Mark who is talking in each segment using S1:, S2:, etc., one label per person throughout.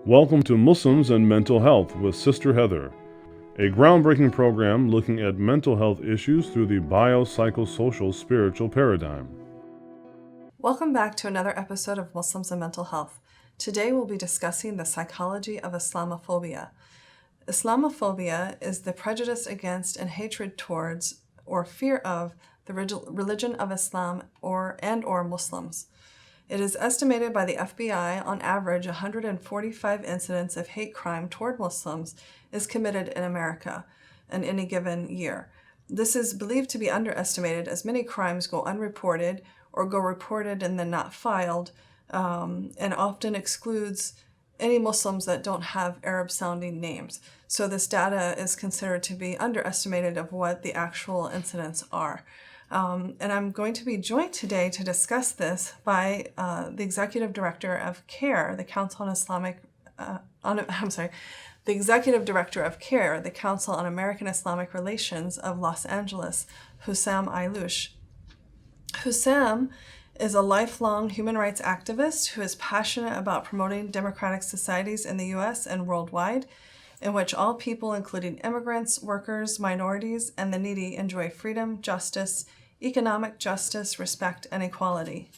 S1: Welcome to Muslims and Mental Health with Sister Heather, a groundbreaking program looking at mental health issues through the biopsychosocial spiritual paradigm.
S2: Welcome back to another episode of Muslims and Mental Health. Today we'll be discussing the psychology of Islamophobia. Islamophobia is the prejudice against and hatred towards or fear of the religion of Islam or Muslims. It is estimated by the FBI on average 145 incidents of hate crime toward Muslims is committed in America in any given year. This is believed to be underestimated as many crimes go unreported or go reported and then not filed, and often excludes any Muslims that don't have Arab-sounding names. So this data is considered to be underestimated of what the actual incidents are. And I'm going to be joined today to discuss this by the Executive Director of CARE, the Council the Executive Director of CARE, the Council on American Islamic Relations of Los Angeles, Hussam Ayloush. Hussam is a lifelong human rights activist who is passionate about promoting democratic societies in the U.S. and worldwide, in which all people, including immigrants, workers, minorities, and the needy, enjoy freedom, justice, economic justice, respect, and equality.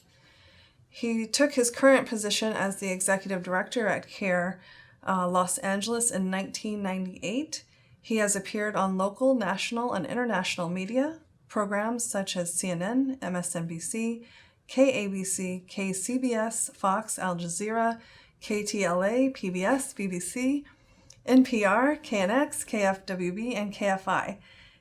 S2: He took his current position as the executive director at CARE Los Angeles in 1998. He has appeared on local, national, and international media programs such as CNN, MSNBC, KABC, KCBS, Fox, Al Jazeera, KTLA, PBS, BBC, NPR, KNX, KFWB, and KFI.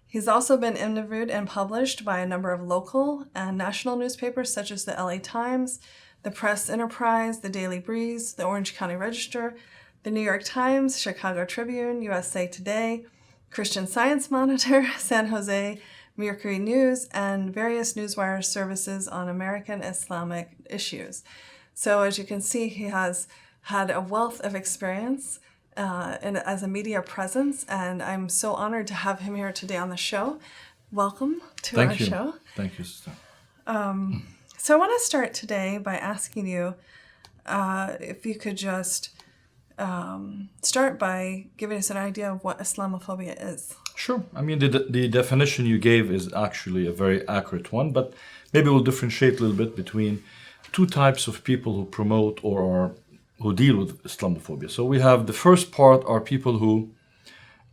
S2: He's also been interviewed and published by a number of local and national newspapers such as the LA Times, the Press Enterprise, the Daily Breeze, the Orange County Register, the New York Times, Chicago Tribune, USA Today, Christian Science Monitor, San Jose Mercury News, and various newswire services on American Islamic issues. So as you can see, he has had a wealth of experience as a media presence, and I'm so honored to have him here today on the show. Welcome to our show.
S3: Thank you, sister.
S2: So I want to start today by asking you if you could just start by giving us an idea of what Islamophobia is.
S3: Sure. I mean, the definition you gave is actually a very accurate one, but maybe we'll differentiate a little bit between two types of people who promote who deal with Islamophobia. So we have the first part are people who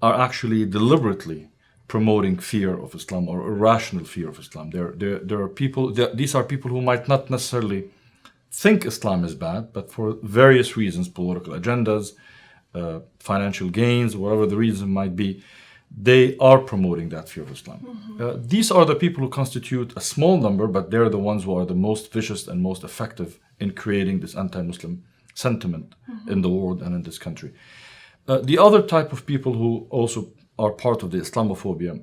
S3: are actually deliberately promoting fear of Islam or irrational fear of Islam. There are people. These are people who might not necessarily think Islam is bad, but for various reasons, political agendas, financial gains, whatever the reason might be, they are promoting that fear of Islam. Mm-hmm. These are the people who constitute a small number, but they're the ones who are the most vicious and most effective in creating this anti-Muslim sentiment in the world and in this country. The other type of people who also are part of the Islamophobia,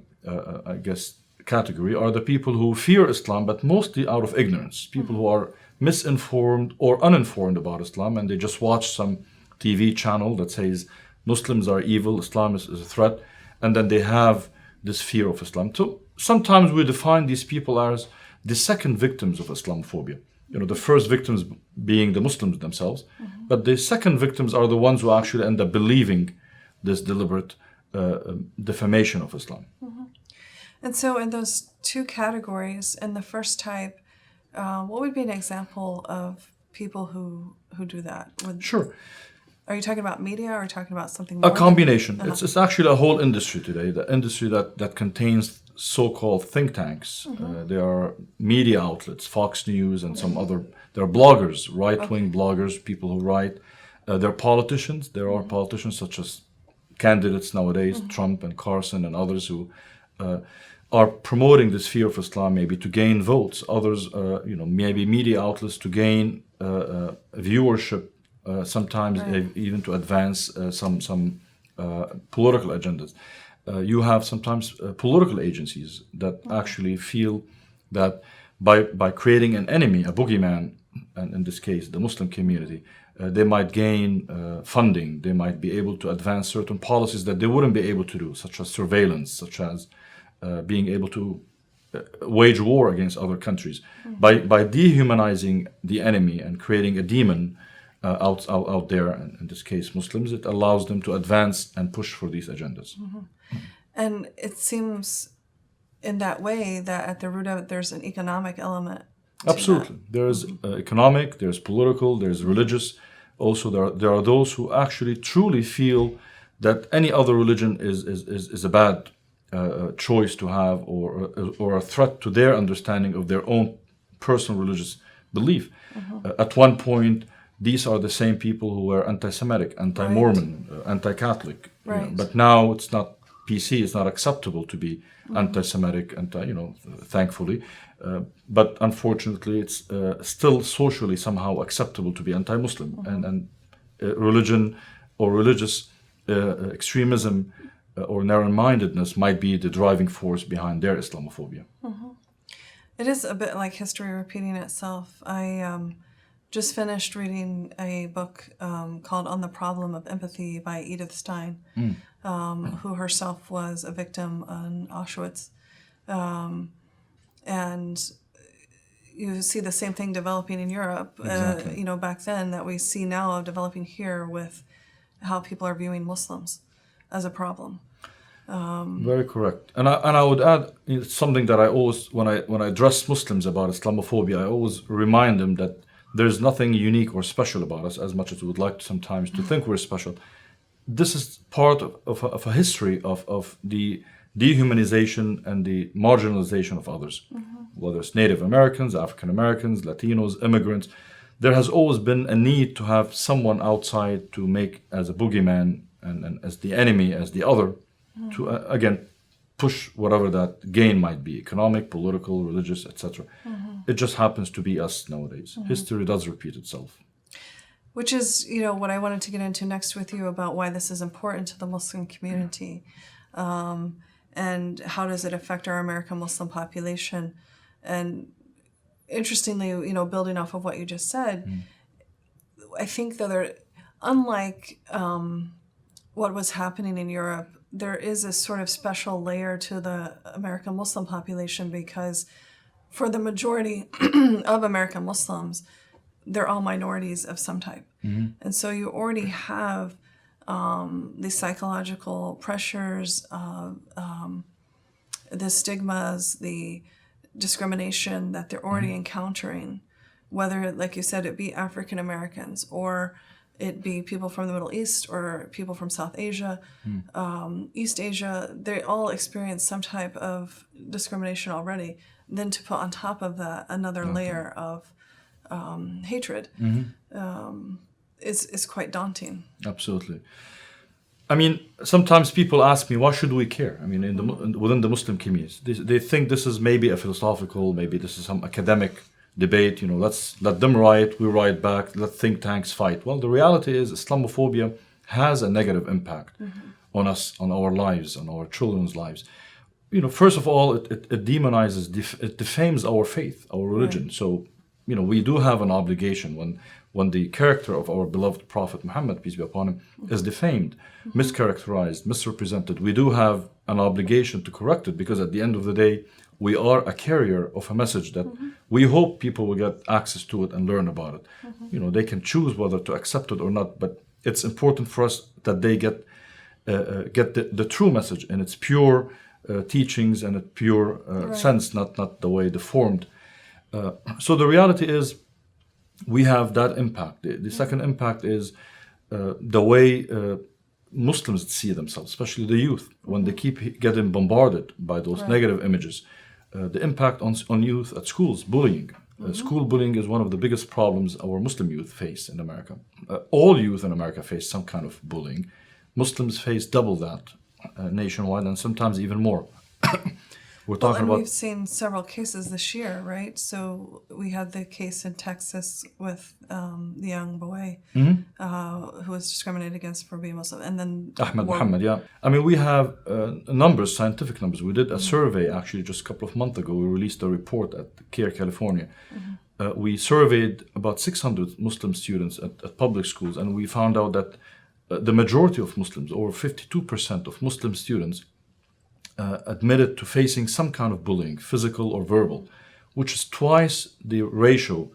S3: category are the people who fear Islam, but mostly out of ignorance. People who are misinformed or uninformed about Islam, and they just watch some TV channel that says Muslims are evil, Islam is a threat, and then they have this fear of Islam. So sometimes we define these people as the second victims of Islamophobia. The first victims being the Muslims themselves, but the second victims are the ones who actually end up believing this deliberate defamation of Islam.
S2: Mm-hmm. And so in those two categories, in the first type, what would be an example of people who do that?
S3: Sure.
S2: Are you talking about media or are you talking about something more?
S3: A combination. It's actually a whole industry today, the industry that contains so-called think tanks. There are media outlets, Fox News and some other. There are bloggers, right-wing bloggers, people who write. There are politicians. There are politicians such as candidates nowadays, Trump and Carson and others who are promoting this fear of Islam, maybe to gain votes. Others, maybe media outlets to gain viewership. Sometimes even to advance some political agendas. You have sometimes political agencies that actually feel that by creating an enemy, a boogeyman, and in this case the Muslim community, they might gain funding, they might be able to advance certain policies that they wouldn't be able to do, such as surveillance, such as being able to wage war against other countries. By dehumanizing the enemy and creating a demon out there, and in this case Muslims, it allows them to advance and push for these agendas.
S2: And it seems in that way that at the root of it, there's an economic element.
S3: Absolutely. There's economic, there's political, there's religious. Also, there are those who actually truly feel that any other religion is a bad choice to have, or a threat to their understanding of their own personal religious belief. At one point, these are the same people who were anti-Semitic, anti-Mormon, anti-Catholic.
S2: Right.
S3: But now it's not PC. It's not acceptable to be anti-Semitic, thankfully. But unfortunately, it's still socially somehow acceptable to be anti-Muslim, and religion or religious extremism or narrow-mindedness might be the driving force behind their Islamophobia.
S2: It is a bit like history repeating itself. I just finished reading a book called On the Problem of Empathy by Edith Stein, who herself was a victim in Auschwitz. And you see the same thing developing in Europe,
S3: Exactly.
S2: back then that we see now developing here with how people are viewing Muslims as a problem.
S3: Very correct. And I would add something that I always, when I address Muslims about Islamophobia, I always remind them that there's nothing unique or special about us, as much as we would like sometimes to think we're special. This is part of a history of the dehumanization and the marginalization of others, whether it's Native Americans, African Americans, Latinos, immigrants. There has always been a need to have someone outside to make as a boogeyman and as the enemy, as the other, to again push whatever that gain might be, economic, political, religious, etc. It just happens to be us nowadays. History does repeat itself.
S2: Which is, what I wanted to get into next with you about why this is important to the Muslim community, and how does it affect our American Muslim population. And interestingly, building off of what you just said, I think that unlike what was happening in Europe, there is a sort of special layer to the American Muslim population, because for the majority of American Muslims, they're all minorities of some type. And so you already have the psychological pressures, the stigmas, the discrimination that they're already encountering, whether, like you said, it be African Americans or it be people from the Middle East or people from South Asia, East Asia. They all experience some type of discrimination already. Then to put on top of that another layer of hatred is quite daunting.
S3: Absolutely. I mean, sometimes people ask me, why should we care? I mean, within the Muslim communities, they think this is maybe a philosophical, maybe this is some academic debate. Let's let them riot, we riot back, let think tanks fight. Well, the reality is Islamophobia has a negative impact on us, on our lives, on our children's lives. First of all, it demonizes, it defames our faith, our religion. Right. So, we do have an obligation when the character of our beloved Prophet Muhammad, peace be upon him, is defamed, mischaracterized, misrepresented. We do have an obligation to correct it, because at the end of the day, we are a carrier of a message that we hope people will get access to it and learn about it. They can choose whether to accept it or not, but it's important for us that they get the true message in its pure teachings and its pure sense, not the way deformed. So the reality is, we have that impact. The second impact is the way Muslims see themselves, especially the youth, when they keep getting bombarded by those negative images. The impact on youth at schools, bullying. School bullying is one of the biggest problems our Muslim youth face in America. All youth in America face some kind of bullying. Muslims face double that nationwide, and sometimes even more. We're talking about.
S2: We've seen several cases this year, right? So we had the case in Texas with the young boy who was discriminated against for being Muslim, and then
S3: Ahmed Muhammad. Yeah, I mean, we have numbers, scientific numbers. We did a survey actually just a couple of months ago. We released a report at CARE California. We surveyed about 600 Muslim students at public schools, and we found out that the majority of Muslims, over 52% of Muslim students, admitted to facing some kind of bullying, physical or verbal, which is twice the ratio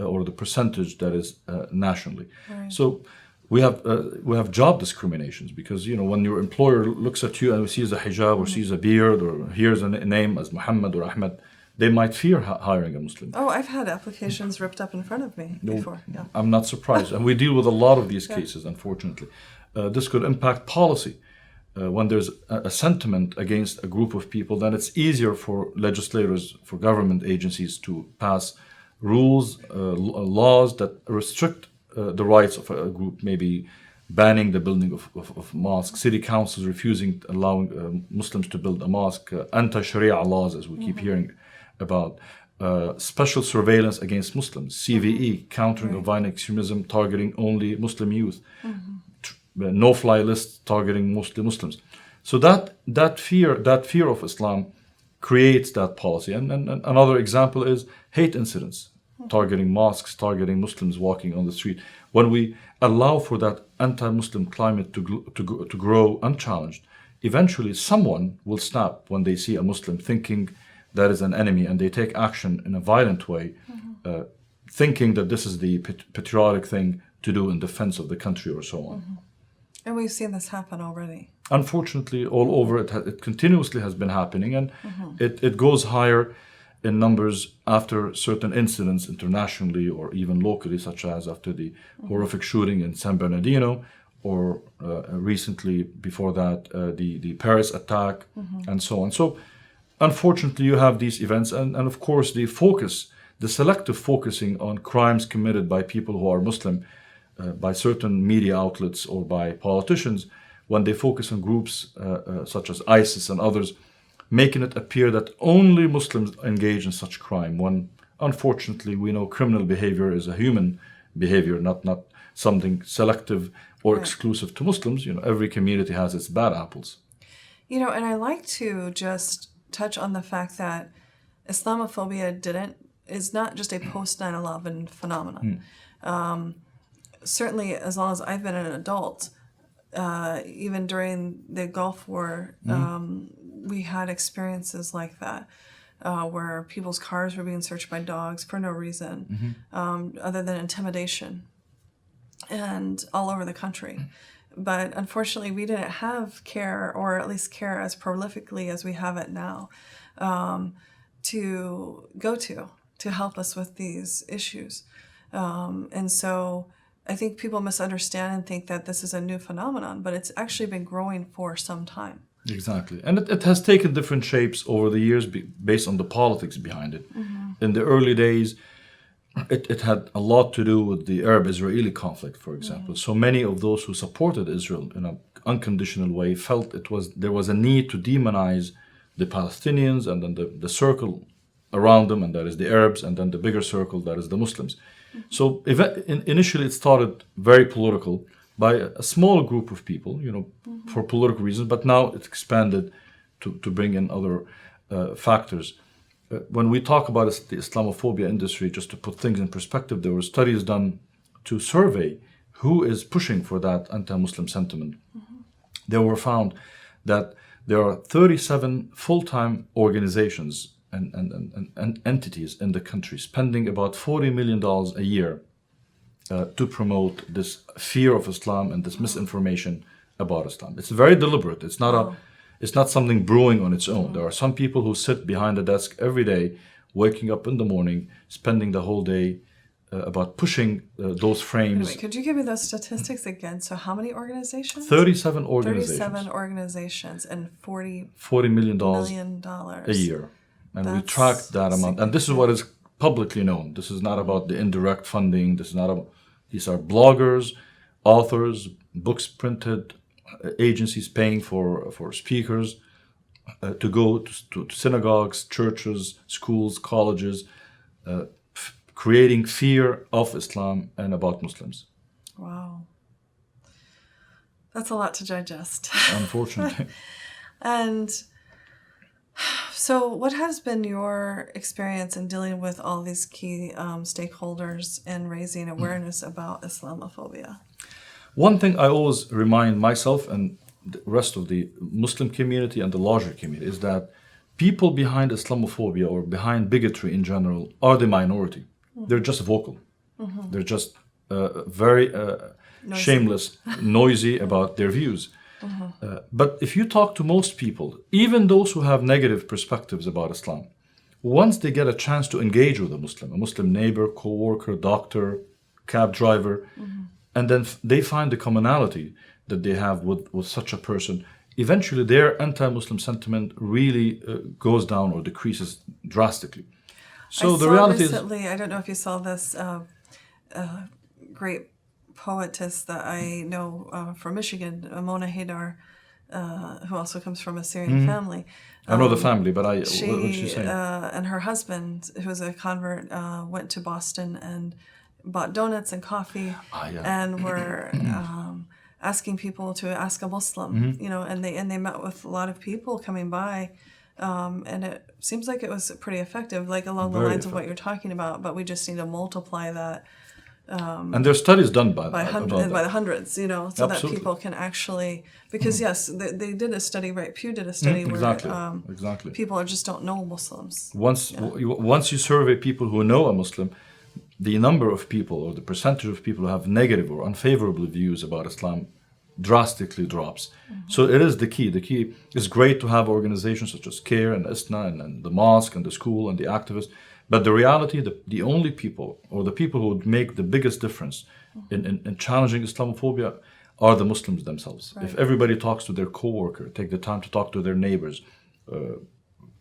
S3: or the percentage that is nationally.
S2: Right.
S3: So we have job discriminations because when your employer looks at you and sees a hijab or sees a beard or hears a name as Muhammad or Ahmed, they might fear hiring a Muslim.
S2: Oh, I've had applications ripped up in front of me before. Yeah.
S3: I'm not surprised, and we deal with a lot of these cases, unfortunately. This could impact policy. When there's a sentiment against a group of people, then it's easier for legislators, for government agencies to pass rules, laws that restrict the rights of a group, maybe banning the building of mosques, city councils refusing allowing Muslims to build a mosque, anti-Sharia laws, as we keep hearing about, special surveillance against Muslims, CVE, countering of violent extremism, targeting only Muslim youth, no-fly lists targeting mostly Muslims. So that fear of Islam creates that policy. And another example is hate incidents, targeting mosques, targeting Muslims walking on the street. When we allow for that anti-Muslim climate to grow unchallenged, eventually someone will snap when they see a Muslim thinking that is an enemy, and they take action in a violent way, thinking that this is the patriotic thing to do in defense of the country or so on.
S2: And we've seen this happen already.
S3: Unfortunately, all over it continuously has been happening, and it goes higher in numbers after certain incidents internationally or even locally, such as after the horrific shooting in San Bernardino, or recently before that, the Paris attack, and so on. So unfortunately, you have these events, and of course the selective focusing on crimes committed by people who are Muslim, by certain media outlets or by politicians, when they focus on groups such as ISIS and others, making it appear that only Muslims engage in such crime, when unfortunately we know criminal behavior is a human behavior, not something selective or exclusive to Muslims. Every community has its bad apples.
S2: And I like to just touch on the fact that Islamophobia is not just a post 9/11 phenomenon. Certainly, as long as I've been an adult, even during the Gulf War, we had experiences like that, where people's cars were being searched by dogs for no reason, other than intimidation, and all over the country. But unfortunately, we didn't have care, or at least care as prolifically as we have it now, to go to help us with these issues. And so I think people misunderstand and think that this is a new phenomenon, but it's actually been growing for some time.
S3: Exactly. And it has taken different shapes over the years based on the politics behind it. In the early days, it had a lot to do with the Arab-Israeli conflict, for example. So many of those who supported Israel in an unconditional way felt there was a need to demonize the Palestinians, and then the circle around them, and that is the Arabs, and then the bigger circle, that is the Muslims. So initially it started very political by a small group of people, for political reasons, but now it expanded to bring in other factors. When we talk about the Islamophobia industry, just to put things in perspective, there were studies done to survey who is pushing for that anti-Muslim sentiment. There were found that there are 37 full-time organizations and entities in the country spending about $40 million a year to promote this fear of Islam and this misinformation about Islam. It's very deliberate. It's not something brewing on its own. There are some people who sit behind a desk every day, waking up in the morning, spending the whole day about pushing those frames.
S2: Wait, could you give me those statistics again? So how many organizations?
S3: 37 organizations.
S2: 37 organizations and $40
S3: million
S2: a
S3: year. And we track that amount. And this is what is publicly known. This is not about the indirect funding. These are bloggers, authors, books printed, agencies paying for speakers to go to synagogues, churches, schools, colleges, creating fear of Islam and about Muslims.
S2: Wow. That's a lot to digest.
S3: Unfortunately.
S2: And so what has been your experience in dealing with all these key stakeholders and raising awareness about Islamophobia?
S3: One thing I always remind myself and the rest of the Muslim community and the larger community is that people behind Islamophobia or behind bigotry in general are the minority. They're just vocal. They're just very shameless, noisy about their views. But if you talk to most people, even those who have negative perspectives about Islam, once they get a chance to engage with a Muslim neighbor, co-worker, doctor, cab driver, and then they find the commonality that they have with such a person, eventually their anti-Muslim sentiment really goes down or decreases drastically. So the reality
S2: recently, I don't know if you saw this great poetess that I know from Michigan, Mona Haydar, who also comes from a Syrian family.
S3: I know the family, but what did she say?
S2: And her husband, who's a convert, went to Boston and bought donuts and coffee, and were asking people to ask a Muslim, and they met with a lot of people coming by, and it seems like it was pretty effective, like along the lines of what you're talking about. But we just need to multiply that.
S3: And there are studies done by
S2: the hundreds, so
S3: Absolutely.
S2: that people can actually, because yes, they did a study, right? Pew did a study where people just don't know Muslims.
S3: Once you survey people who know a Muslim, the number of people or the percentage of people who have negative or unfavorable views about Islam drastically drops. So it is the key. The key is great to have organizations such as CARE and ISNA and the mosque and the school and the activists. But the reality, the only people, or the people who would make the biggest difference in challenging Islamophobia are the Muslims themselves. Right. If everybody talks to their coworker, take the time to talk to their neighbors,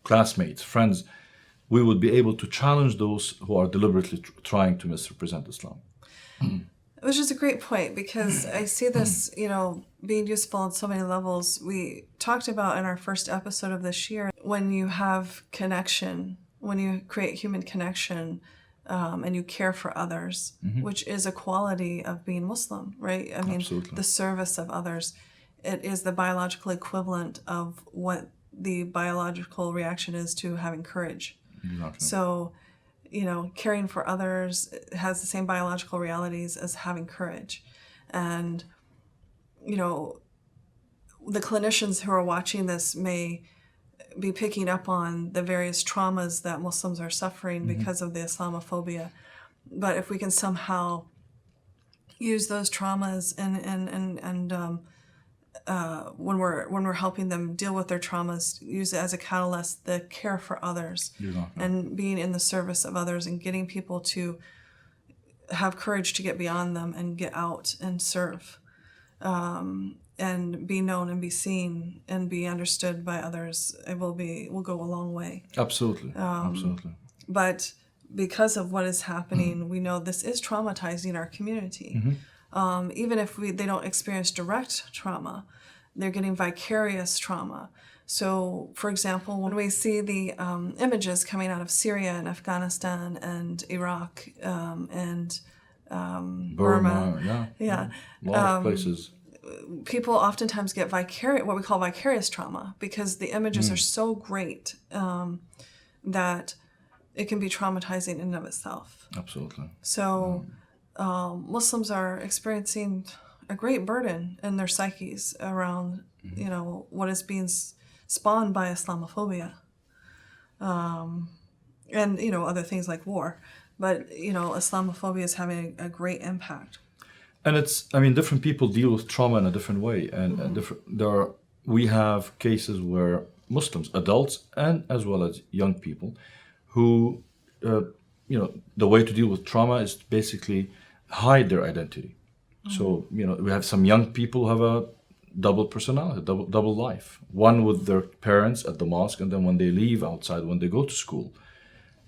S3: classmates, friends, we would be able to challenge those who are deliberately trying to misrepresent Islam.
S2: Which is a great point, because I see this, being useful on so many levels. We talked about in our first episode of this year, when you have connection, when you create human connection, and you care for others, which is a quality of being Muslim, right? I mean,
S3: Absolutely.
S2: The service of others, it is the biological equivalent of what the biological reaction is to having courage.
S3: Exactly.
S2: So, caring for others has the same biological realities as having courage. And, the clinicians who are watching this may be picking up on the various traumas that Muslims are suffering because of the Islamophobia. But if we can somehow use those traumas and when we're helping them deal with their traumas, use it as a catalyst, the care for others, and being in the service of others, and getting people to have courage to get beyond them and get out and serve, and be known and be seen and be understood by others, it will go a long way.
S3: Absolutely. Absolutely.
S2: But because of what is happening, we know this is traumatizing our community. Even if they don't experience direct trauma, they're getting vicarious trauma. So, for example, when we see the images coming out of Syria and Afghanistan and Iraq and Burma,
S3: a lot of places,
S2: people oftentimes get what we call vicarious trauma, because the images are so great that it can be traumatizing in and of itself.
S3: Absolutely.
S2: So Muslims are experiencing a great burden in their psyches around, what is being spawned by Islamophobia, and other things like war. But Islamophobia is having a great impact.
S3: And different people deal with trauma in a different way, and we have cases where Muslims, adults, and as well as young people, who, the way to deal with trauma is to basically hide their identity. So, we have some young people who have a double personality, double life. One with their parents at the mosque, and then when they leave outside, when they go to school,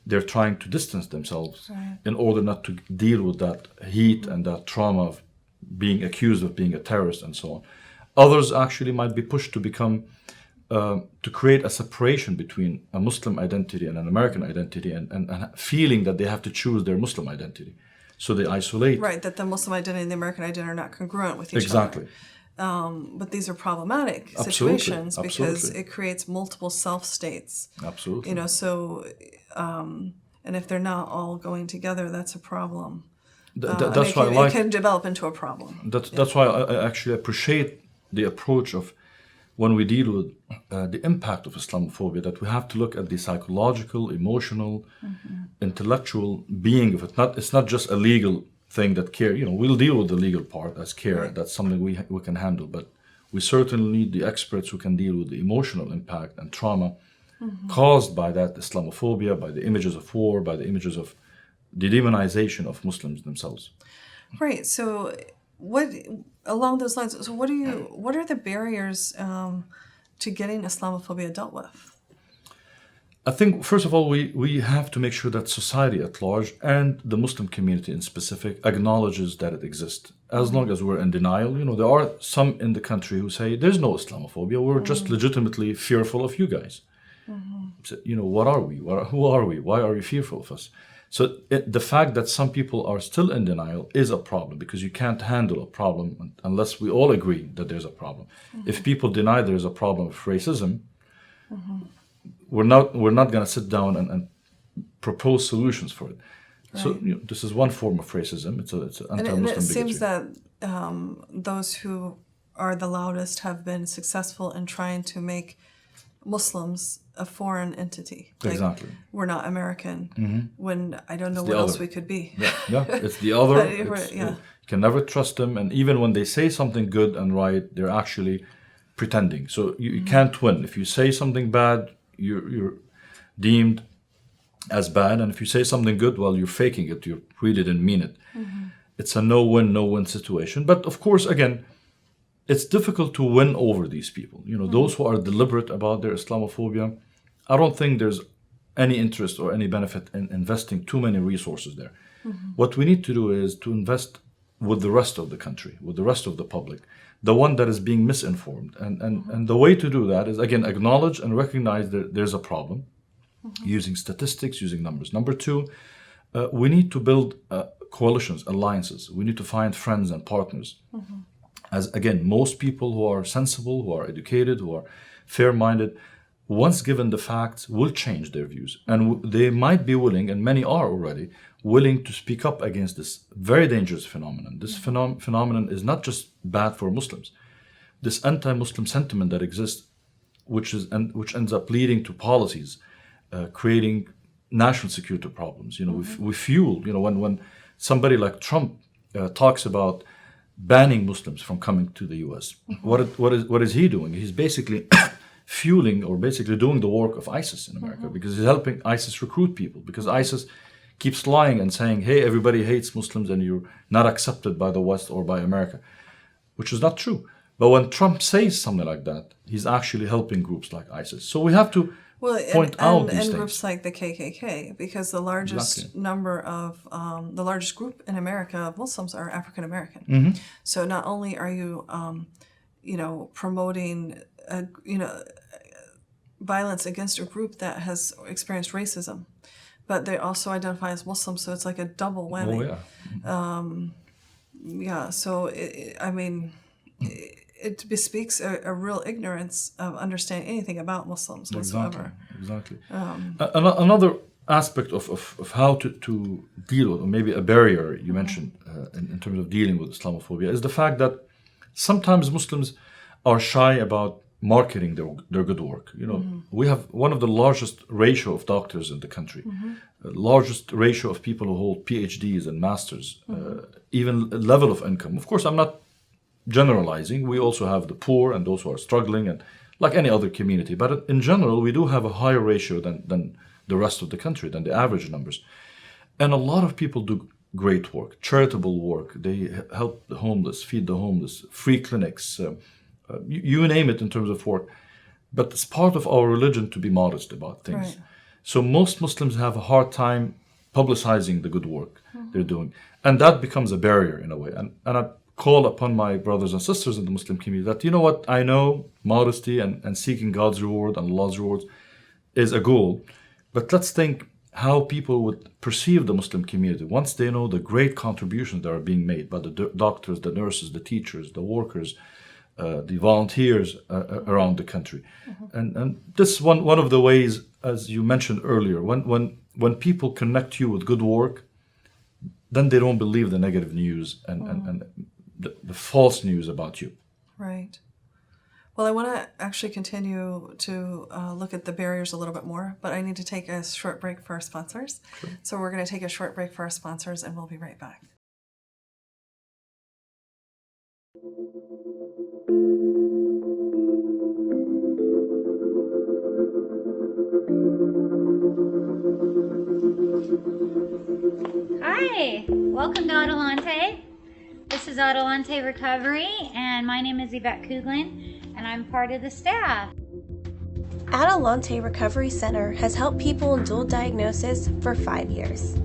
S3: they're trying to distance themselves in order not to deal with that heat and that trauma of being accused of being a terrorist and so on. Others actually might be pushed to become, to create a separation between a Muslim identity and an American identity, and feeling that they have to choose their Muslim identity. So they isolate.
S2: Right, that the Muslim identity and the American identity are not congruent with each
S3: other.
S2: But these are problematic situations because it creates multiple self-states.
S3: Absolutely.
S2: And if they're not all going together, that's a problem.
S3: That's why
S2: it can develop into a problem.
S3: That's why I actually appreciate the approach of when we deal with the impact of Islamophobia, that we have to look at the psychological, emotional, intellectual being of it. It's not just a legal think that care, we'll deal with the legal part as care.
S2: Right.
S3: That's something we can handle, but we certainly need the experts who can deal with the emotional impact and trauma caused by that Islamophobia, by the images of war, by the images of the demonization of Muslims themselves.
S2: Right. So, what along those lines? So, what are the barriers to getting Islamophobia dealt with?
S3: I think, first of all, we have to make sure that society at large and the Muslim community in specific acknowledges that it exists. As long as we're in denial, there are some in the country who say there's no Islamophobia, we're just legitimately fearful of you guys. So, what are we? Who are we? Why are you fearful of us? So the fact that some people are still in denial is a problem, because you can't handle a problem unless we all agree that there's a problem. If people deny there's a problem of racism, we're not going to sit down and propose solutions for it. Right. So this is one form of racism. It's an anti-Muslim
S2: and it
S3: bigotry.
S2: seems that those who are the loudest have been successful in trying to make Muslims a foreign entity. Like,
S3: exactly.
S2: We're not American, when I don't know what else we could be.
S3: Yeah, it's the other. You can never trust them, and even when they say something good and right, they're actually pretending. So you can't win. If you say something bad, you're deemed as bad, and if you say something good, well, you're faking it. You really didn't mean it. It's a no-win situation. But of course, again, it's difficult to win over these people. Those who are deliberate about their Islamophobia, I don't think there's any interest or any benefit in investing too many resources there. What we need to do is to invest with the rest of the country, with the rest of the public, the one that is being misinformed. And the way to do that is, again, acknowledge and recognize that there's a problem, using statistics, using numbers. Number two, we need to build coalitions, alliances. We need to find friends and partners. As, again, most people who are sensible, who are educated, who are fair-minded, once given the facts, will change their views. And they might be willing, and many are already, willing to speak up against this very dangerous phenomenon. This phenomenon is not just bad for Muslims. This anti-Muslim sentiment that exists, which ends up leading to policies, creating national security problems. We fuel, when somebody like Trump talks about banning Muslims from coming to the U.S. What is he doing? He's basically fueling, or basically doing the work of ISIS in America, because he's helping ISIS recruit people, because ISIS keeps lying and saying, hey, everybody hates Muslims and you're not accepted by the West or by America, which is not true. But when Trump says something like that, he's actually helping groups like ISIS. So we have to point out these things.
S2: And groups like the KKK, because the largest number of, the largest group in America of Muslims are African American. So not only are you, promoting, violence against a group that has experienced racism, but they also identify as Muslim, so it's like a double whammy. So it bespeaks a real ignorance of understanding anything about Muslims whatsoever.
S3: Exactly. Another aspect of how to deal with, or maybe a barrier you mentioned in terms of dealing with Islamophobia, is the fact that sometimes Muslims are shy about marketing their good work. We have one of the largest ratio of doctors in the country, largest ratio of people who hold PhDs and masters, even level of income. Of course, I'm not generalizing. We also have the poor and those who are struggling, and like any other community. But in general, we do have a higher ratio than the rest of the country, than the average numbers. And a lot of people do great work, charitable work. They help the homeless, feed the homeless, free clinics, you name it in terms of work. But it's part of our religion to be modest about things. Right. So most Muslims have a hard time publicizing the good work they're doing. And that becomes a barrier in a way. And I call upon my brothers and sisters in the Muslim community that, I know modesty and seeking God's reward and Allah's rewards is a goal. But let's think how people would perceive the Muslim community once they know the great contributions that are being made by the doctors, the nurses, the teachers, the workers, the volunteers around the country. And this one of the ways, as you mentioned earlier, when people connect you with good work, then they don't believe the negative news and the false news about you.
S2: Right. Well, I want to actually continue to look at the barriers a little bit more, but I need to take a short break for our sponsors. Sure. So we're going to take a short break for our sponsors, and we'll be right back.
S4: Hi, welcome to Adelante. This is Adelante Recovery, and my name is Yvette Kuglin, and I'm part of the staff.
S5: Adelante Recovery Center has helped people in dual diagnosis for 5 years.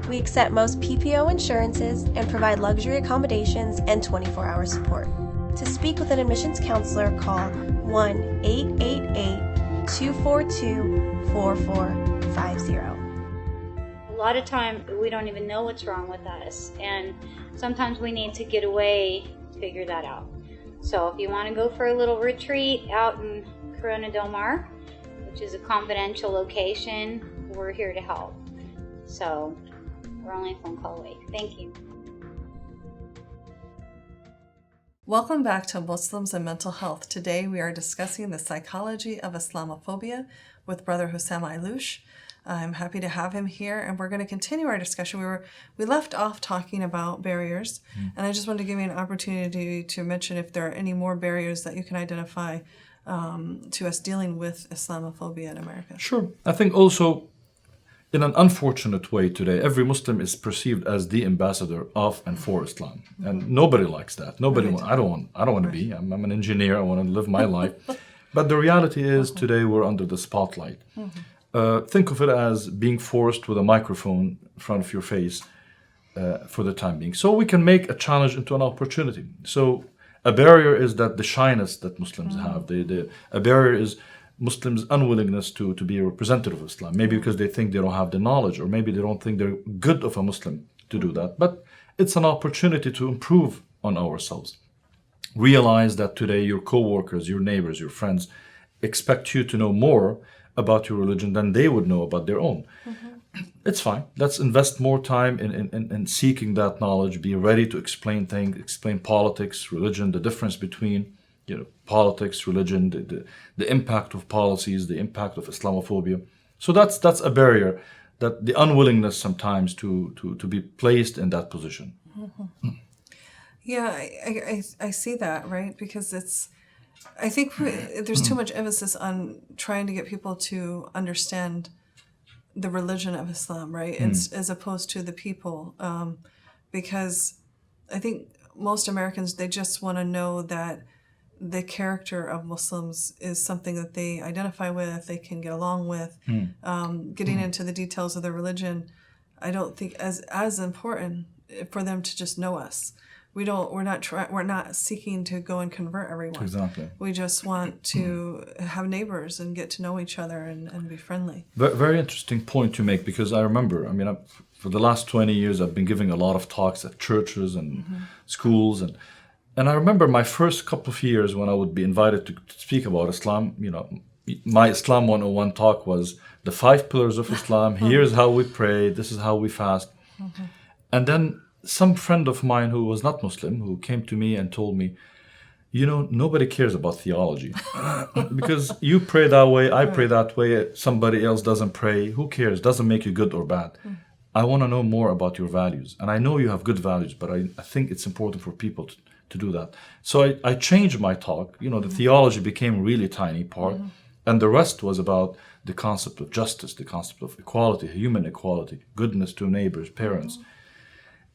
S5: We accept most PPO insurances and provide luxury accommodations and 24-hour support. To speak with an admissions counselor, call 1-888-242-4450.
S4: A lot of time we don't even know what's wrong with us, and sometimes we need to get away to figure that out. So if you want to go for a little retreat out in Corona del Mar, which is a confidential location, we're here to help. So we're only a phone call away. Thank you.
S2: Welcome back to Muslims and Mental Health. Today we are discussing the psychology of Islamophobia with Brother Hussam Ayloush. I'm happy to have him here, and we're going to continue our discussion. We left off talking about barriers, and I just wanted to give you an opportunity to mention if there are any more barriers that you can identify to us dealing with Islamophobia in America.
S3: Sure. I think also, in an unfortunate way today, every Muslim is perceived as the ambassador of and for Islam, and nobody likes that. Nobody.
S2: Right.
S3: I don't want to be. I'm an engineer. I want to live my life, but the reality is today we're under the spotlight. Think of it as being forced with a microphone in front of your face for the time being. So we can make a challenge into an opportunity. So a barrier is that the shyness that Muslims have. A barrier is Muslims' unwillingness to be a representative of Islam. Maybe because they think they don't have the knowledge, or maybe they don't think they're good of a Muslim to do that. But it's an opportunity to improve on ourselves. Realize that today your co-workers, your neighbors, your friends expect you to know more about your religion than they would know about their own. It's fine. Let's invest more time in seeking that knowledge, be ready to explain things, explain politics, religion, the difference between politics, religion, the impact of policies, the impact of Islamophobia. So that's a barrier, that the unwillingness sometimes to be placed in that position.
S2: Yeah, I see that, right? Because I think there's too much emphasis on trying to get people to understand the religion of Islam, right? As opposed to the people. Because I think most Americans, they just want to know that the character of Muslims is something that they identify with, they can get along with. Getting into the details of their religion, I don't think as important for them to just know us. We're not seeking to go and convert everyone.
S3: Exactly.
S2: We just want to have neighbors and get to know each other and be friendly.
S3: Very interesting point to make, because I remember, for the last 20 years, I've been giving a lot of talks at churches and schools, and I remember my first couple of years when I would be invited to speak about Islam. My Islam 101 talk was the 5 pillars of Islam. Here's how we pray. This is how we fast. And then some friend of mine who was not Muslim, who came to me and told me, nobody cares about theology because you pray that way, I pray that way, somebody else doesn't pray. Who cares? Doesn't make you good or bad. I want to know more about your values. And I know you have good values, but I think it's important for people to do that. So I changed my talk. The theology became a really tiny part. And the rest was about the concept of justice, the concept of equality, human equality, goodness to neighbors, parents.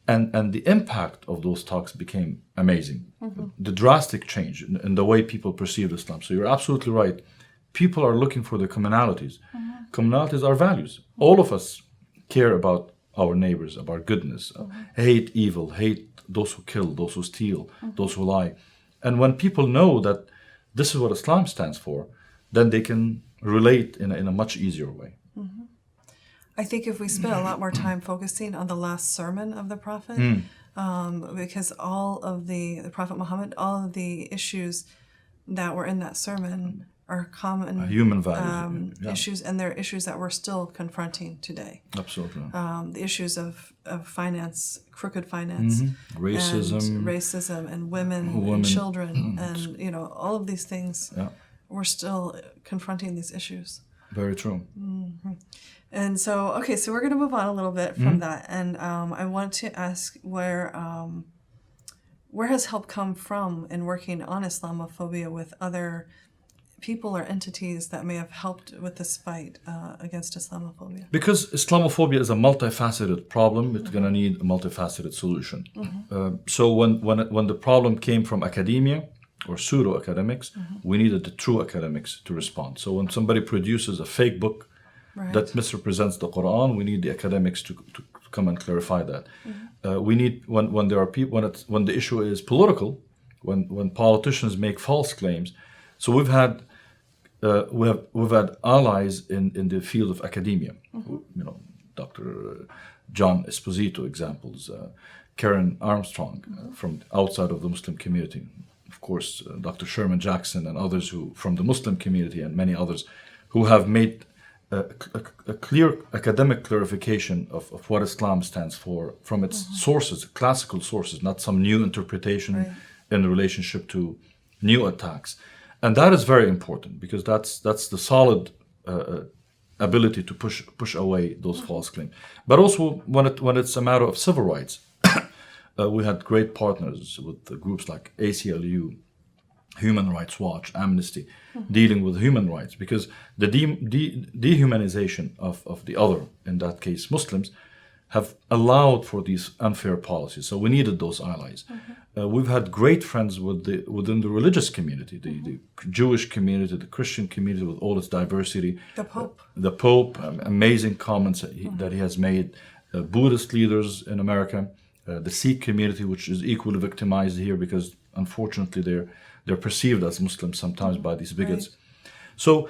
S3: And the impact of those talks became amazing. The drastic change in the way people perceive Islam. So you're absolutely right. People are looking for the commonalities. Commonalities are values. All of us care about our neighbors, about goodness, hate evil, hate those who kill, those who steal, those who lie. And when people know that this is what Islam stands for, then they can relate in a much easier way.
S2: I think if we spent a lot more time focusing on the last sermon of the Prophet, because all of the Prophet Muhammad, all of the issues that were in that sermon are common
S3: human values,
S2: issues, and they're issues that we're still confronting today.
S3: Absolutely.
S2: The issues of finance, crooked finance,
S3: racism,
S2: and women and children, and all of these things.
S3: Yeah.
S2: We're still confronting these issues.
S3: Very true.
S2: And so we're going to move on a little bit from that, and I want to ask where where has help come from in working on Islamophobia with other people or entities that may have helped with this fight against Islamophobia?
S3: Because Islamophobia is a multifaceted problem, it's going to need a multifaceted solution. So when the problem came from academia or pseudo-academics, we needed the true academics to respond. So when somebody produces a fake book that misrepresents the Quran, we need the academics to come and clarify that. We need when there are people when the issue is political, when politicians make false claims. So we've had allies in the field of academia. You know, Dr. John Esposito examples, Karen Armstrong from outside of the Muslim community. Of course, Dr. Sherman Jackson and others who from the Muslim community and many others who have made a clear academic clarification of what Islam stands for from its sources, classical sources, not some new interpretation in relationship to new attacks. And that is very important because that's the solid ability to push away those false claims. But also when it's a matter of civil rights, we had great partners with the groups like ACLU, Human Rights Watch, Amnesty, dealing with human rights, because the dehumanization of the other, in that case Muslims, have allowed for these unfair policies. So we needed those allies. We've had great friends within the religious community, the Jewish community, the Christian community with all its diversity. The Pope, amazing comments that he has made. Buddhist leaders in America, the Sikh community, which is equally victimized here because unfortunately they're perceived as Muslims sometimes by these bigots. So,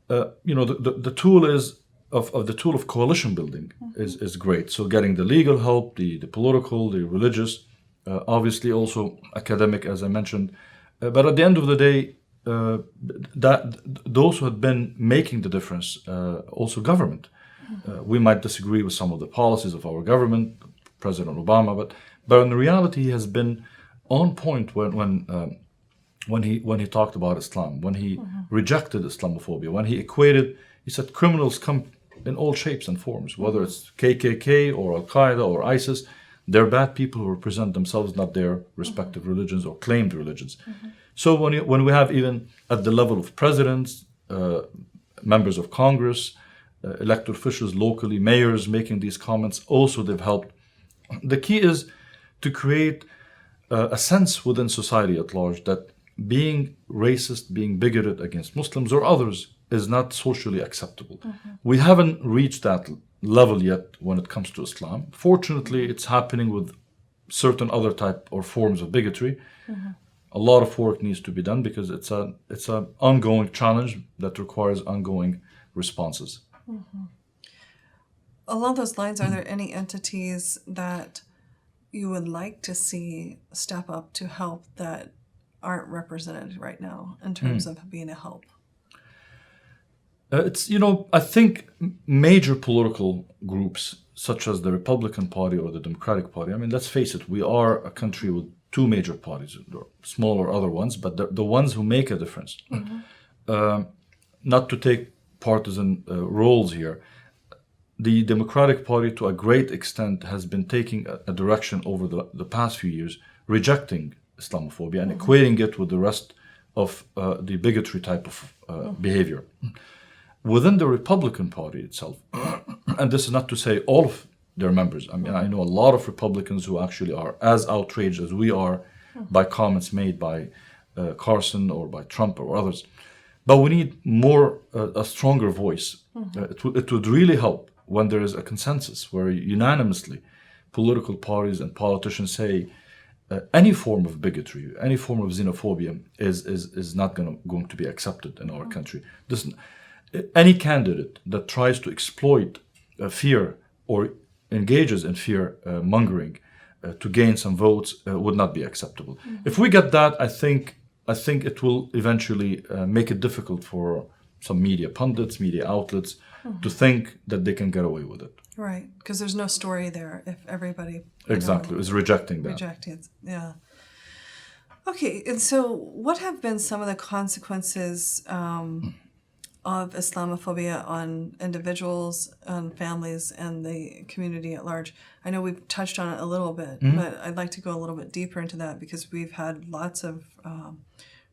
S3: the tool is of the tool of coalition building is great. So getting the legal help, the political, the religious, obviously also academic, as I mentioned. But at the end of the day, that those who had been making the difference, also government. We might disagree with some of the policies of our government, President Obama, but in reality, he has been on point when he talked about Islam, when he rejected Islamophobia, when he said criminals come in all shapes and forms, whether it's KKK or Al-Qaeda or ISIS, they're bad people who represent themselves, not their respective religions or claimed religions. So when we have even at the level of presidents, members of Congress, elected officials locally, mayors making these comments, also they've helped. The key is to create a sense within society at large that being racist, being bigoted against Muslims or others is not socially acceptable. We haven't reached that level yet when it comes to Islam. Fortunately, it's happening with certain other type or forms of bigotry. A lot of work needs to be done because it's an ongoing challenge that requires ongoing responses.
S2: Along those lines, are there any entities that you would like to see step up to help that aren't represented right now in terms of being a help? I think major political groups such as the Republican Party or the Democratic Party, I mean, let's face it, we are a country with two major parties, smaller other ones, but the ones who make a difference. Not to take partisan roles here, the Democratic Party to a great extent has been taking a direction over the past few years, rejecting Islamophobia and equating it with the rest of the bigotry type of behavior. Within the Republican Party itself, and this is not to say all of their members, I mean, I know a lot of Republicans who actually are as outraged as we are by comments made by Carson or by Trump or others. But we need a stronger voice. It would really help when there is a consensus where unanimously political parties and politicians say any form of bigotry, any form of xenophobia is not going to be accepted in our country. Any candidate that tries to exploit fear or engages in fear mongering to gain some votes would not be acceptable. If we get that, I think it will eventually make it difficult for some media pundits, media outlets to think that they can get away with it. Right, because there's no story there if everybody
S3: is rejecting that.
S2: Rejecting it, yeah. Okay, and so what have been some of the consequences of Islamophobia on individuals, on families, and the community at large? I know we've touched on it a little bit, but I'd like to go a little bit deeper into that because we've had lots of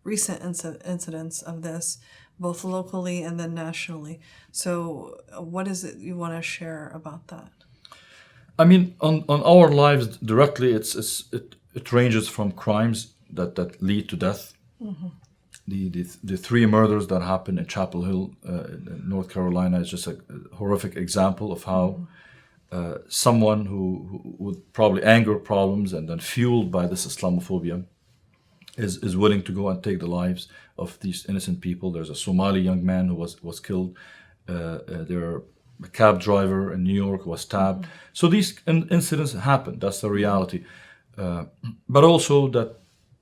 S2: recent incidents of this, both locally and then nationally. So what is it you want to share about that?
S3: I mean, on our lives directly, it ranges from crimes that lead to death. The three murders that happened in Chapel Hill, in North Carolina, is just a horrific example of how someone who with probably anger problems and then fueled by this Islamophobia is willing to go and take the lives of these innocent people. There's a Somali young man who was killed. A cab driver in New York was stabbed. So these incidents happen. That's the reality. But also that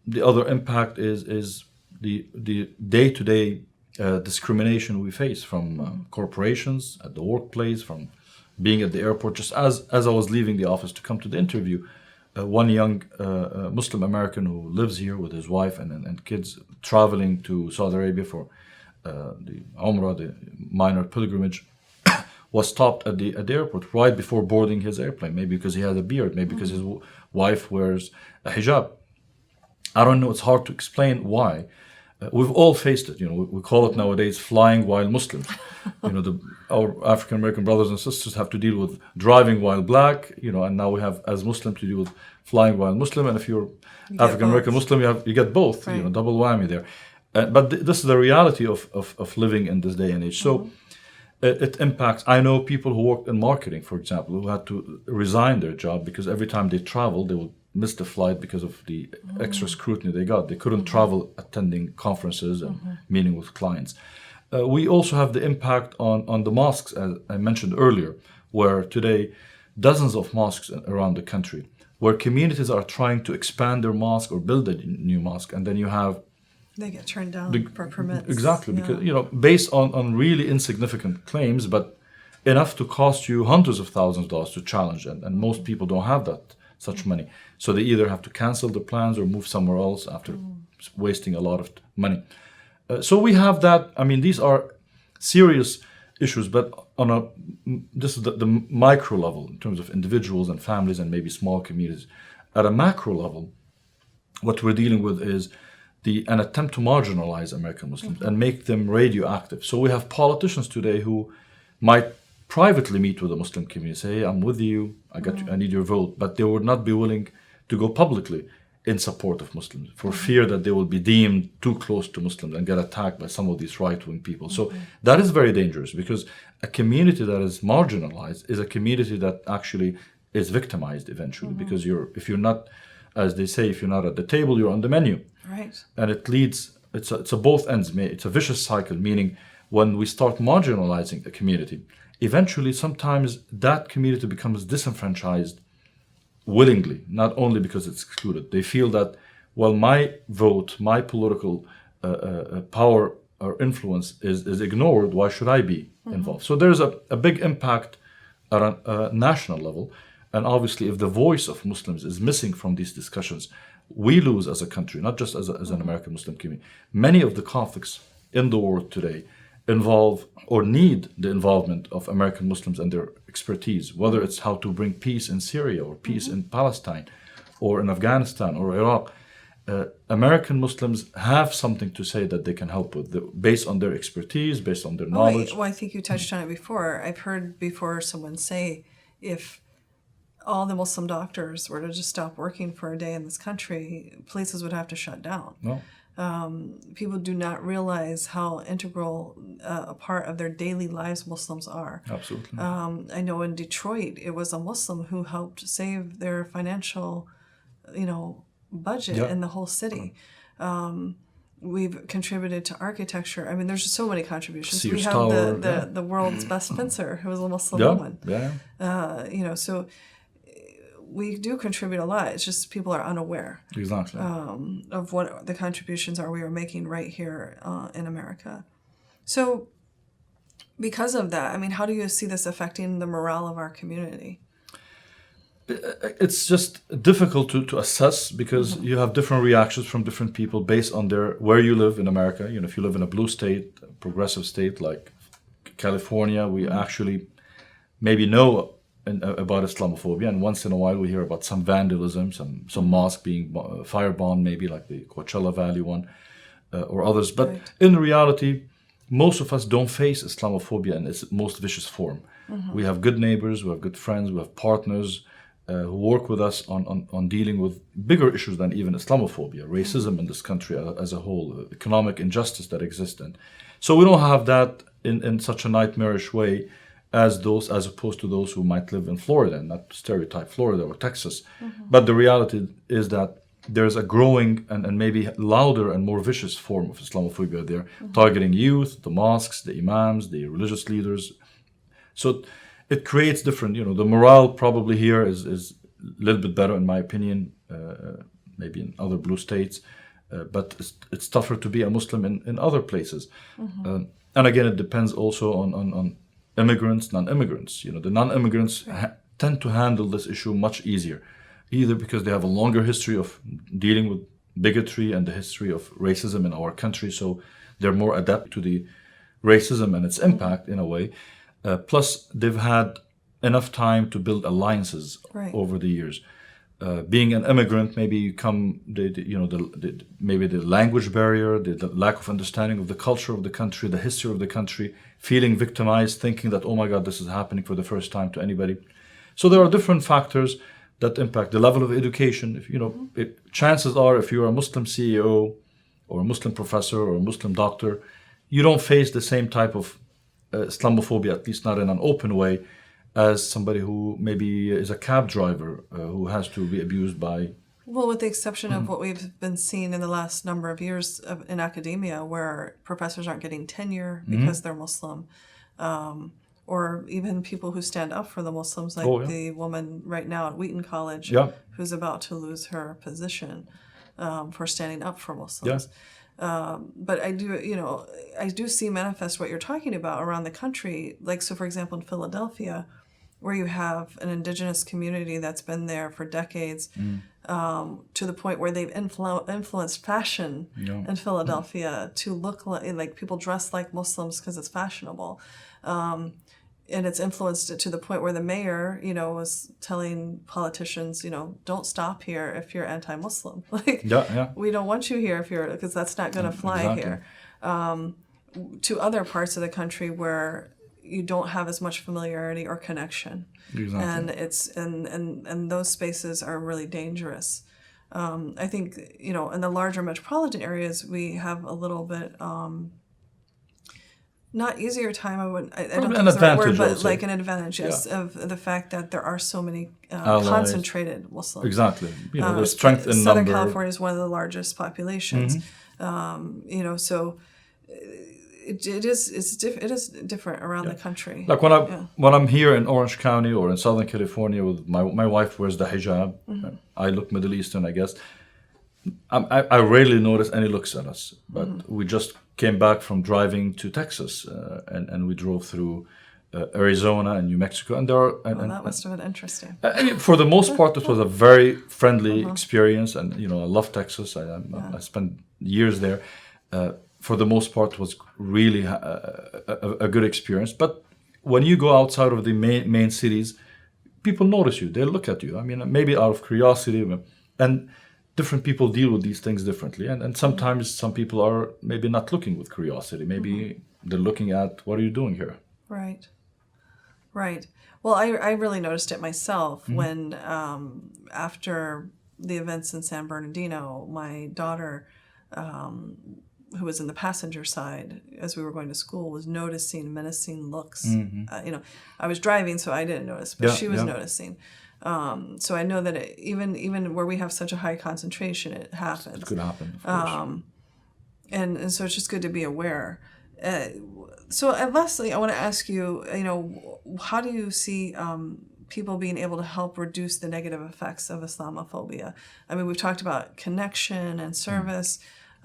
S3: the other impact is the day-to-day discrimination we face from corporations, at the workplace, from being at the airport. Just as I was leaving the office to come to the interview, one young Muslim American who lives here with his wife and kids traveling to Saudi Arabia for the Umrah, the minor pilgrimage, was stopped at the airport right before boarding his airplane, maybe because he has a beard, maybe because his wife wears a hijab. I don't know, it's hard to explain why. We've all faced it, we call it nowadays flying while Muslims. Our African American brothers and sisters have to deal with driving while black, and now we have as Muslim to deal with flying while Muslim. And if you're African American Muslim, you get both,
S2: right.
S3: Double whammy there. But this is the reality of living in this day and age. So it impacts. I know people who work in marketing, for example, who had to resign their job because every time they travel, they would miss the flight because of the extra scrutiny they got. They couldn't travel attending conferences and meeting with clients. We also have the impact on the mosques, as I mentioned earlier, where today dozens of mosques around the country, where communities are trying to expand their mosque or build a new mosque, and then you have
S2: They get turned down for permits.
S3: Exactly, because based on really insignificant claims, but enough to cost you hundreds of thousands of dollars to challenge, and most people don't have such money. So they either have to cancel the plans or move somewhere else after wasting a lot of money. So we have that. I mean, these are serious issues, but this is the micro level in terms of individuals and families and maybe small communities. At a macro level, what we're dealing with is an attempt to marginalize American Muslims and make them radioactive. So we have politicians today who might privately meet with the Muslim community, say, hey, I'm with you, I need your vote, but they would not be willing to go publicly in support of Muslims for fear that they will be deemed too close to Muslims and get attacked by some of these right-wing people. So that is very dangerous, because a community that is marginalized is a community that actually is victimized eventually, because if you're not, as they say, if you're not at the table, you're on the menu.
S2: Right.
S3: And it leads, it's a both ends, it's a vicious cycle, meaning when we start marginalizing a community, eventually sometimes that community becomes disenfranchised willingly, not only because it's excluded. They feel that, well, my vote, my political power or influence is ignored, why should I be involved? So there's a big impact at a national level. And obviously, if the voice of Muslims is missing from these discussions, we lose as a country, not just as an American Muslim community. Many of the conflicts in the world today involve or need the involvement of American Muslims and their expertise, whether it's how to bring peace in Syria or peace in Palestine or in Afghanistan or Iraq. American Muslims have something to say that they can help with, based on their expertise, based on their knowledge.
S2: Well, I think you touched on it before. I've heard before someone say, if all the Muslim doctors were to just stop working for a day in this country, places would have to shut down.
S3: No.
S2: People do not realize how integral a part of their daily lives Muslims are.
S3: Absolutely.
S2: I know in Detroit, it was a Muslim who helped save their financial, budget in the whole city. We've contributed to architecture. I mean, there's just so many contributions.
S3: Sears
S2: we have
S3: Tower,
S2: the world's best fencer, who was a Muslim woman.
S3: Yeah.
S2: So we do contribute a lot. It's just people are unaware
S3: Exactly.
S2: of what the contributions are we are making right here in America. So because of that, I mean, how do you see this affecting the morale of our community?
S3: It's just difficult to assess because you have different reactions from different people based on where you live in America. If you live in a blue state, a progressive state like California, we actually maybe know about Islamophobia, and once in a while we hear about some vandalism, some mosque being firebombed, maybe like the Coachella Valley one, or others. But in reality, most of us don't face Islamophobia in its most vicious form. We have good neighbors, we have good friends, we have partners who work with us on dealing with bigger issues than even Islamophobia, racism in this country as a whole, economic injustice that exists. So we don't have that in such a nightmarish way as opposed to those who might live in Florida, and not stereotype Florida or Texas. But the reality is that there's a growing and maybe louder and more vicious form of Islamophobia there, targeting youth, the mosques, the imams, the religious leaders. So it creates different, the morale probably here is a little bit better in my opinion, maybe in other blue states, but it's tougher to be a Muslim in other places. And again, it depends also on immigrants, non-immigrants. The non-immigrants tend to handle this issue much easier, either because they have a longer history of dealing with bigotry and the history of racism in our country, so they're more adept to the racism and its impact in a way. Plus, they've had enough time to build alliances over the years. Being an immigrant, maybe you come, maybe the language barrier, the lack of understanding of the culture of the country, the history of the country, feeling victimized, thinking that, oh my God, this is happening for the first time to anybody. So there are different factors that impact the level of education. Chances are, if you're a Muslim CEO or a Muslim professor or a Muslim doctor, you don't face the same type of Islamophobia, at least not in an open way, as somebody who maybe is a cab driver who has to be abused by...
S2: Well, with the exception of what we've been seeing in the last number of years in academia, where professors aren't getting tenure because they're Muslim, or even people who stand up for the Muslims, like the woman right now at Wheaton College who's about to lose her position for standing up for Muslims. But I do see manifest what you're talking about around the country. Like, so for example, in Philadelphia, where you have an indigenous community that's been there for decades, to the point where they've influenced fashion in Philadelphia to look like people dress like Muslims because it's fashionable. And it's influenced it to the point where the mayor, was telling politicians, don't stop here if you're anti-Muslim. We don't want you here because that's not going to fly here. To other parts of the country where you don't have as much familiarity or connection. Exactly. And it's and those spaces are really dangerous. I think, in the larger metropolitan areas, we have a little bit not easier time. I don't think it's the right word, but like an advantage, yes, of the fact that there are so many concentrated Muslims.
S3: Exactly. The strength in
S2: Southern
S3: number.
S2: California is one of the largest populations. So it is different around the country.
S3: Like when I'm here in Orange County or in Southern California with my wife wears the hijab. I look Middle Eastern, I guess. I rarely notice any looks at us, but we just came back from driving to Texas, and we drove through Arizona and New Mexico, and
S2: that must have been interesting.
S3: For the most part, it was a very friendly experience, and I love Texas. I spent years there. For the most part, it was really a good experience. But when you go outside of the main cities, people notice you. They look at you. I mean, maybe out of curiosity, and different people deal with these things differently. And sometimes some people are maybe not looking with curiosity. Maybe they're looking at, what are you doing here?
S2: Right. Well, I really noticed it myself when, after the events in San Bernardino, my daughter, who was in the passenger side as we were going to school, was noticing menacing looks. I was driving, so I didn't notice, but she was noticing. So I know that even where we have such a high concentration, it happens.
S3: It could happen, of course.
S2: And so it's just good to be aware. So lastly, I want to ask you, how do you see people being able to help reduce the negative effects of Islamophobia? I mean, we've talked about connection and service.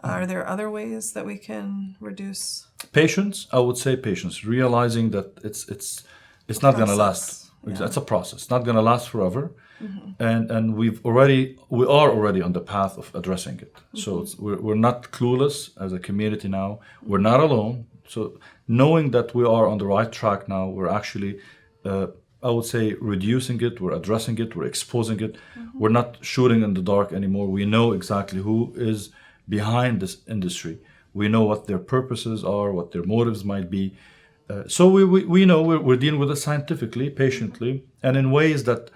S2: Are there other ways that we can reduce?
S3: Patience, I would say patience. Realizing that it's not going to last. It's a process. It's not going to last forever, and we are already on the path of addressing it. So we're not clueless as a community now. We're not alone. So knowing that we are on the right track now, we're actually, I would say, reducing it. We're addressing it. We're exposing it. We're not shooting in the dark anymore. We know exactly who is behind this industry. We know what their purposes are, what their motives might be. So we know we're dealing with it scientifically, patiently, and in ways that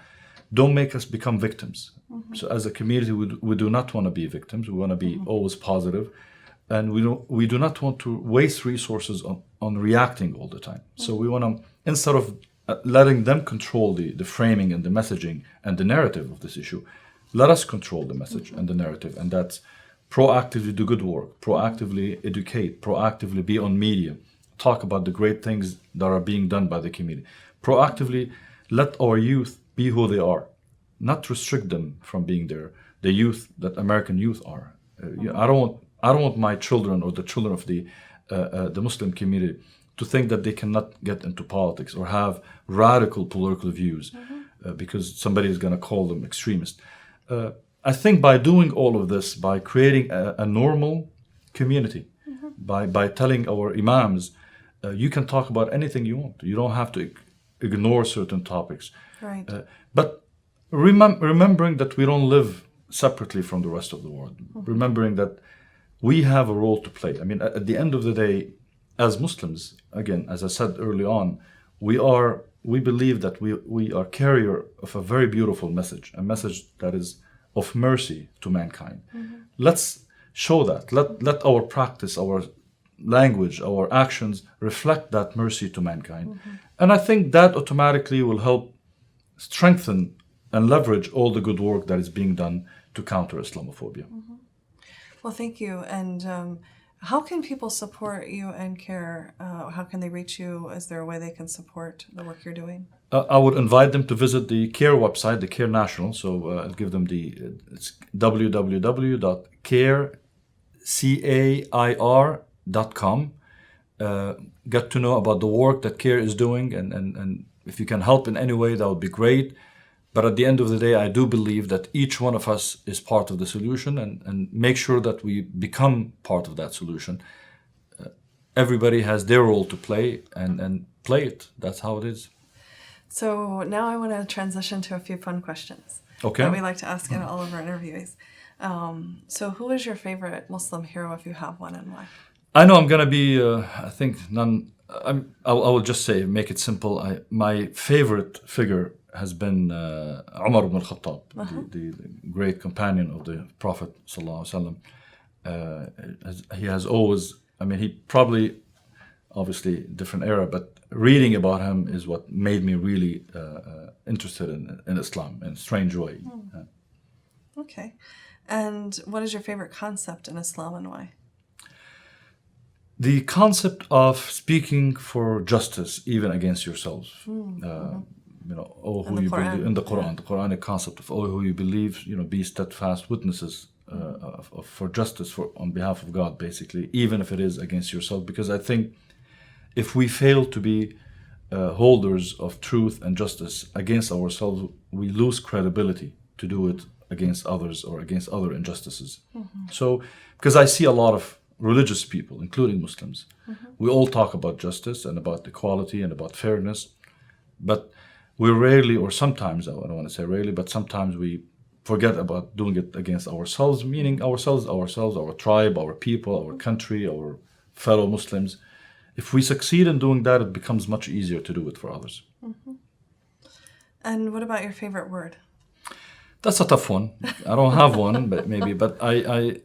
S3: don't make us become victims. So as a community, we do not want to be victims. We want to be always positive, and we do not want to waste resources on reacting all the time. So we want to, instead of letting them control the framing and the messaging and the narrative of this issue, let us control the message and the narrative, and that's proactively do good work, proactively educate, proactively be on media, talk about the great things that are being done by the community. Proactively let our youth be who they are, not restrict them from being the youth that American youth are. I don't want my children or the children of the Muslim community to think that they cannot get into politics or have radical political views because somebody is going to call them extremist. I think by doing all of this, by creating a normal community, by telling our imams, you can talk about anything you want. You don't have to ignore certain topics.
S2: Right.
S3: But remembering that we don't live separately from the rest of the world. Remembering that we have a role to play. I mean, at the end of the day, as Muslims, again, as I said early on, we believe that we are carrier of a very beautiful message, a message that is of mercy to mankind. Let's show that. Let our practice, our language, our actions reflect that mercy to mankind. And I think that automatically will help strengthen and leverage all the good work that is being done to counter Islamophobia.
S2: Well, thank you. And how can people support you and CARE? How can they reach you? Is there a way they can support the work you're doing?
S3: I would invite them to visit the CARE website, the CARE National. So I'll give them it's www.cair.com. Get to know about the work that CARE is doing, and if you can help in any way, that would be great. But at the end of the day, I do believe that each one of us is part of the solution, and make sure that we become part of that solution. Everybody has their role to play, and play it. That's how it is.
S2: So now I want to transition to a few fun questions that we like to ask in all of our interviews. So who is your favorite Muslim hero, if you have one, and why?
S3: I know I'm going to be, I think, I will just say, make it simple. My favorite figure has been Umar ibn al-Khattab, the great companion of the Prophet ﷺ. He has always, I mean, he probably, obviously, different era, but reading about him is what made me really interested in Islam in a strange way.
S2: Okay. And what is your favorite concept in Islam, and why?
S3: The concept of speaking for justice, even against yourselves. You know, oh, who you believe in the Quran, the Quranic concept of oh, who you believe, you know, be steadfast witnesses for justice on behalf of God, basically, even if it is against yourself. Because I think if we fail to be holders of truth and justice against ourselves, we lose credibility to do it against others or against other injustices. So, because I see a lot of religious people, including Muslims, we all talk about justice and about equality and about fairness, but we rarely, or sometimes, I don't want to say rarely, but sometimes we forget about doing it against ourselves, meaning ourselves, our tribe, our people, our country, our fellow Muslims. If we succeed in doing that, it becomes much easier to do it for others.
S2: And what about your favorite word?
S3: That's a tough one. I don't have one, but I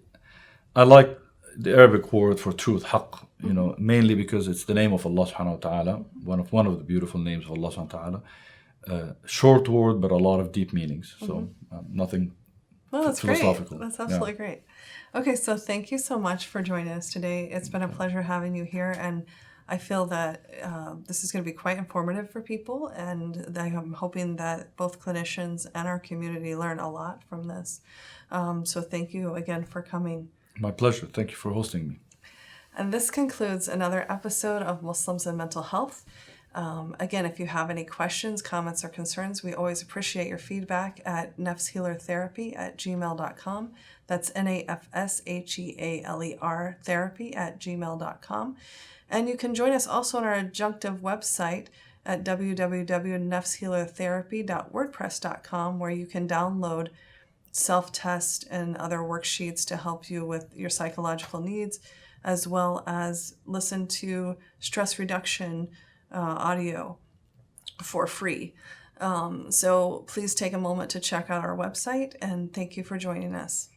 S3: like the Arabic word for truth, haqq, you know, mainly because it's the name of Allah subhanahu wa ta'ala, one of the beautiful names of Allah subhanahu wa ta'ala. Short word, but a lot of deep meanings. So nothing philosophical.
S2: Great. That's absolutely great. Okay, so thank you so much for joining us today. It's been a pleasure having you here, and I feel that this is going to be quite informative for people, and I'm hoping that both clinicians and our community learn a lot from this. So thank you again for coming.
S3: My pleasure. Thank you for hosting me.
S2: And this concludes another episode of Muslims and Mental Health. Again, if you have any questions, comments, or concerns, we always appreciate your feedback at nafshealertherapy@gmail.com. That's NAFSHEALER therapy@gmail.com. And you can join us also on our adjunctive website at www.nafshealertherapy.wordpress.com, where you can download self-test and other worksheets to help you with your psychological needs, as well as listen to stress reduction audio for free. So please take a moment to check out our website, and thank you for joining us.